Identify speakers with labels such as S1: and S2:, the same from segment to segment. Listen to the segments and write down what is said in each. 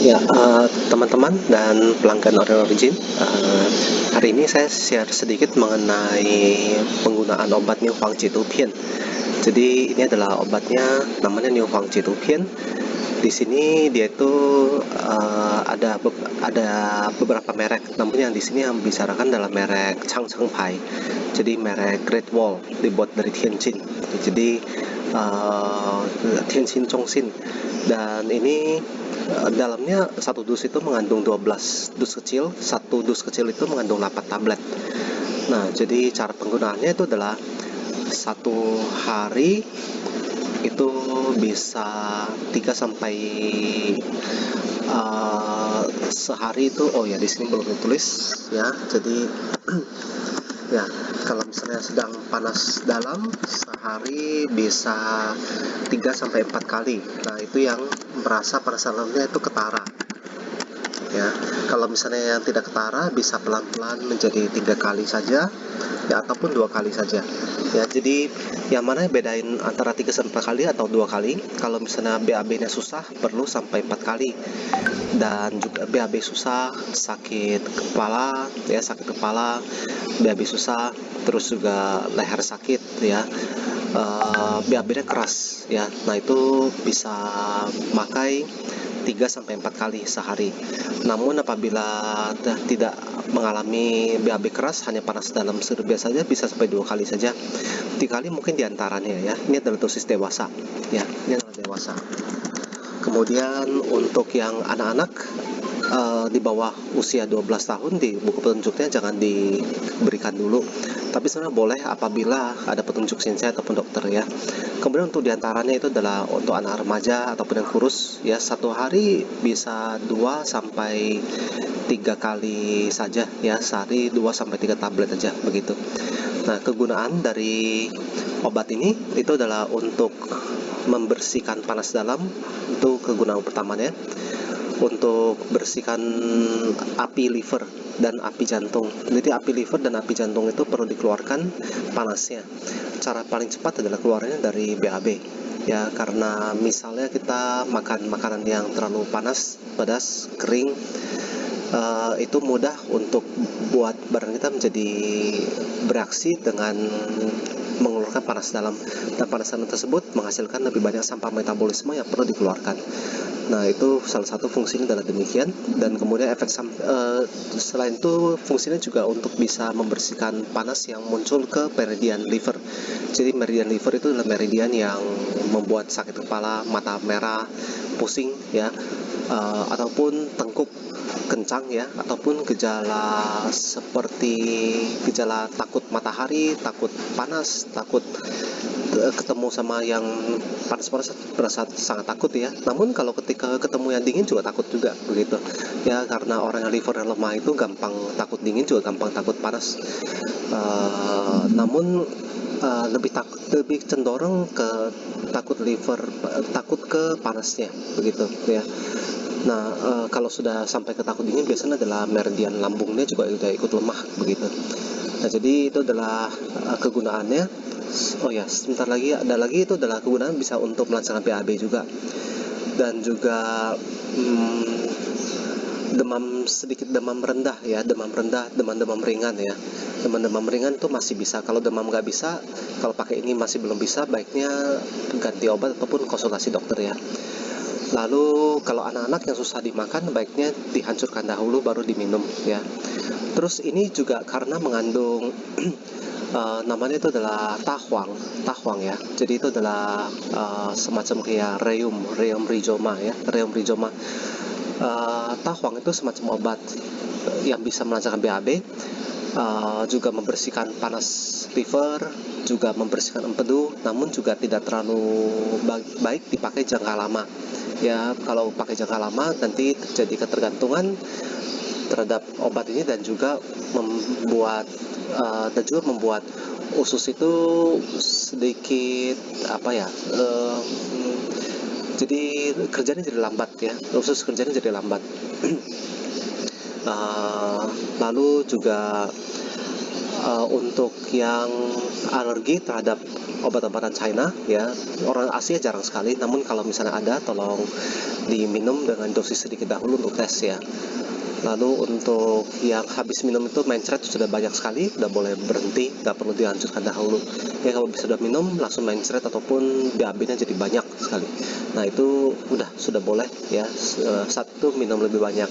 S1: Ya, teman-teman dan pelanggan Origin, hari ini saya share sedikit mengenai penggunaan obat New Fang Jitupian. Jadi ini adalah obatnya, namanya New Fang Jitupian. Di sini dia itu ada beberapa merek, namun yang di sini yang dibicarakan adalah merek Changcheng Pai. Jadi merek Great Wall dibuat dari Tianjin. Jadi uh, Tianjin Chongqing, dan ini dalamnya satu dus itu mengandung 12 dus kecil, satu dus kecil itu mengandung 8 tablet. Nah, jadi cara penggunaannya itu adalah satu hari itu bisa 3 sampai sehari itu, oh ya, di sini belum ditulis ya. Jadi ya, kalau misalnya sedang panas dalam, sehari bisa 3 sampai 4 kali. Nah, itu yang merasa panas dalamnya itu ketara ya. Kalau misalnya yang tidak ketara, bisa pelan-pelan menjadi 3 kali saja ya, ataupun 2 kali saja ya. Jadi yang mana bedain antara 3 sampai 4 kali atau 2 kali? Kalau misalnya BAB-nya susah, perlu sampai 4 kali. Dan juga BAB susah, sakit kepala ya, BAB susah, terus juga leher sakit ya, BAB-nya keras ya. Nah, itu bisa pakai 3 sampai 4 kali sehari. Namun apabila tidak mengalami BAB keras, hanya panas dalam biasa saja, bisa sampai 2 kali saja. 3 kali mungkin diantaranya ya. Ini adalah dosis dewasa ya, ini adalah dewasa. Kemudian untuk yang anak-anak di bawah usia 12 tahun, di buku petunjuknya jangan diberikan dulu, tapi sebenarnya boleh apabila ada petunjuk sensei ataupun dokter ya. Kemudian untuk diantaranya itu adalah untuk anak remaja ataupun yang kurus ya, satu hari bisa 2 sampai 3 kali saja ya, sehari 2 sampai 3 tablet aja begitu. Nah, kegunaan dari obat ini itu adalah untuk membersihkan panas dalam, itu kegunaan pertamanya. Untuk bersihkan api liver dan api jantung. Jadi api liver dan api jantung itu perlu dikeluarkan panasnya. Cara paling cepat adalah keluarnya dari BAB ya, karena misalnya kita makan makanan yang terlalu panas, pedas, kering, itu mudah untuk buat badan kita menjadi bereaksi dengan mengeluarkan panas dalam, dan panas dalam tersebut menghasilkan lebih banyak sampah metabolisme yang perlu dikeluarkan. Nah, itu salah satu fungsinya adalah demikian. Dan kemudian selain itu, fungsinya juga untuk bisa membersihkan panas yang muncul ke meridian liver. Jadi meridian liver itu adalah meridian yang membuat sakit kepala, mata merah, pusing ya, ataupun tengkuk kencang ya, ataupun gejala seperti gejala takut matahari, takut panas, takut ketemu sama yang panas-panas, berasa sangat takut ya. Namun kalau ketika ketemu yang dingin juga takut juga begitu ya, karena orang yang livernya lemah itu gampang takut dingin, juga gampang takut panas. Namun lebih cenderung ke takut ke panasnya begitu ya. Nah, kalau sudah sampai ke takut dingin, biasanya adalah meridian lambungnya juga udah ikut lemah begitu. Nah, jadi itu adalah kegunaannya. Oh ya, sebentar lagi ada lagi, itu adalah kegunaan bisa untuk melancarkan BAB juga, dan juga demam rendah ya, demam ringan ya. Demam ringan itu masih bisa. Kalau demam nggak bisa, kalau pakai ini masih belum bisa, baiknya ganti obat ataupun konsultasi dokter ya. Lalu kalau anak-anak yang susah dimakan, baiknya dihancurkan dahulu baru diminum ya. Terus ini juga karena mengandung namanya itu adalah tahwang ya. Jadi itu adalah semacam kayak reum rhizoma ya, reum rhizoma. Tahwang itu semacam obat yang bisa melancarkan BAB, juga membersihkan panas liver, juga membersihkan empedu, namun juga tidak terlalu baik dipakai jangka lama ya. Kalau pakai jangka lama nanti terjadi ketergantungan terhadap obat ini, dan juga membuat usus itu sedikit apa ya, jadi kerjanya jadi lambat ya, usus kerjanya jadi lambat. Lalu juga Untuk yang alergi terhadap obat-obatan China, ya, orang Asia jarang sekali. Namun kalau misalnya ada, tolong diminum dengan dosis sedikit dahulu untuk tes ya. Lalu untuk yang habis minum itu mencret sudah banyak sekali, udah boleh berhenti, nggak perlu dilanjutkan dahulu. Ya kalau sudah minum langsung mencret ataupun BAB-nya jadi banyak sekali. Nah itu sudah boleh ya. Satu minum lebih banyak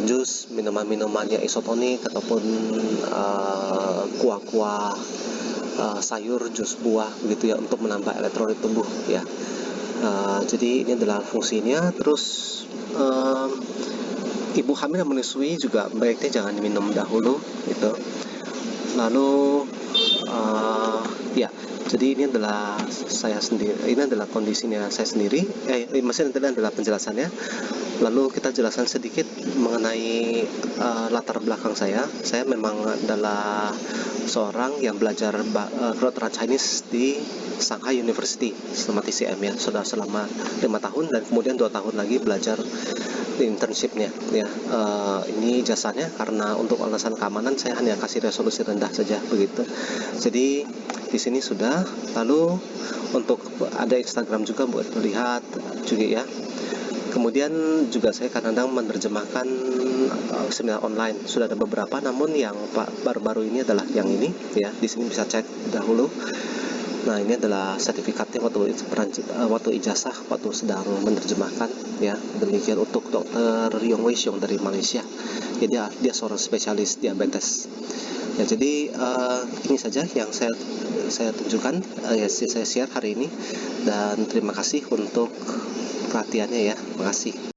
S1: jus, minuman-minuman yang isotonik ataupun kuah-kuah sayur, jus buah begitu ya untuk menambah elektrolit tubuh ya. Jadi ini adalah fungsinya. Terus ibu hamil yang menyusui juga baiknya jangan diminum dahulu gitu. Lalu ya, jadi ini adalah saya sendiri, ini adalah kondisinya saya sendiri. Maksudnya ini adalah penjelasannya. Lalu kita jelaskan sedikit mengenai latar belakang saya. Saya memang adalah seorang yang belajar kedokteran Chinese di Shanghai University selama TCM ya, sudah selama 5 tahun dan kemudian 2 tahun lagi belajar di internshipnya ya. Ini jasanya karena untuk alasan keamanan saya hanya kasih resolusi rendah saja begitu. Jadi di sini sudah. Lalu untuk ada Instagram juga buat melihat juga ya. Kemudian juga saya kadang-kadang menerjemahkan seminar online. Sudah ada beberapa, namun yang baru-baru ini adalah yang ini ya. Di sini bisa cek dahulu. Nah ini adalah sertifikatnya waktu ijazah waktu sedang menerjemahkan ya. Demikian untuk Dr. Yong Wei Xiong dari Malaysia. Jadi dia seorang spesialis diabetes. Ya jadi ini saja yang saya tunjukkan, saya share hari ini, dan terima kasih untuk perhatiannya ya. Terima kasih.